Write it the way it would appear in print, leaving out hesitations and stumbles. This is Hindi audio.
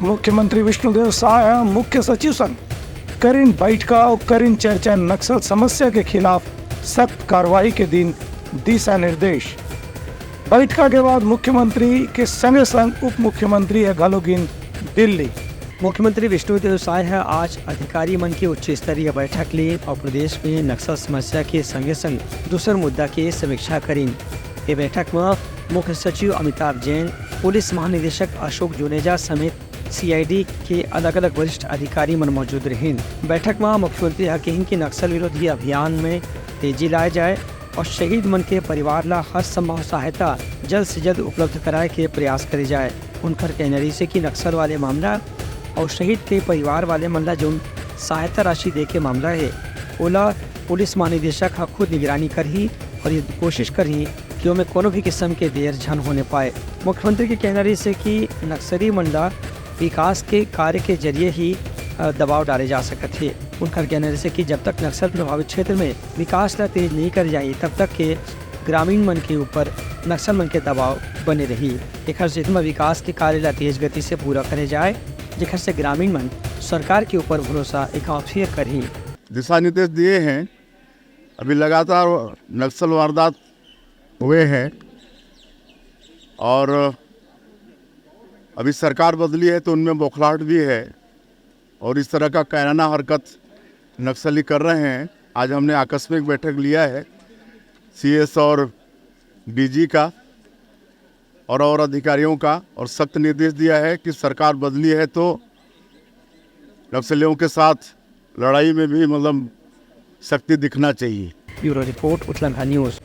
मुख्यमंत्री विष्णुदेव साय मुख्य सचिव संग करीन बैठका और करीन चर्चा नक्सल समस्या के खिलाफ सख्त कार्रवाई के दिन दिशा निर्देश। बैठका के बाद मुख्यमंत्री के संग संग उप मुख्यमंत्री घालोगिन दिल्ली। मुख्यमंत्री विष्णुदेव साय आज अधिकारी मन की उच्च स्तरीय बैठक ली और प्रदेश में नक्सल समस्या के संगे संग दूसर मुद्दा की समीक्षा करीन। ये बैठक में मुख्य सचिव अमिताभ जैन, पुलिस महानिदेशक अशोक जुनेजा समेत CID के अलग अलग वरिष्ठ अधिकारी मन मौजूद रहे। बैठक में मुख्यमंत्री कहीं कि नक्सल विरोधी अभियान में तेजी लाए जाए और शहीद मन के परिवार ला हर संभव सहायता जल्द से जल्द उपलब्ध कराए के प्रयास करे जाए। उनकर कहना से कि नक्सल वाले मामला और शहीद के परिवार वाले मन ला जो सहायता राशि दे के मामला है ओला पुलिस महानिदेशक खुद निगरानी कर ही और ये कोशिश कर ही कि उनमें कोनो भी किस्म के देर झन होने पाए। मुख्यमंत्री के कहना से कि नक्सली मन ला विकास के कार्य के जरिए ही दबाव डाले जा सकते थे। उनका कहना से कि जब तक नक्सल प्रभावित क्षेत्र में विकास ला तेज नहीं कर जाए तब तक के ग्रामीण मन के ऊपर नक्सल मन के दबाव बने रही। एक क्षेत्र में विकास के कार्य ला तेज गति से पूरा करे जाए जेखर से ग्रामीण मन सरकार के ऊपर भरोसा एक फिर कर ही दिशा निर्देश दिए हैं। अभी लगातार नक्सल वारदात हुए हैं और अभी सरकार बदली है तो उनमें बौखलाहट भी है और इस तरह का कायराना हरकत नक्सली कर रहे हैं। आज हमने आकस्मिक बैठक लिया है CS और DG का और अधिकारियों का और सख्त निर्देश दिया है कि सरकार बदली है तो नक्सलियों के साथ लड़ाई में भी मतलब शक्ति दिखना चाहिए। Bureau report Uttarakhand news.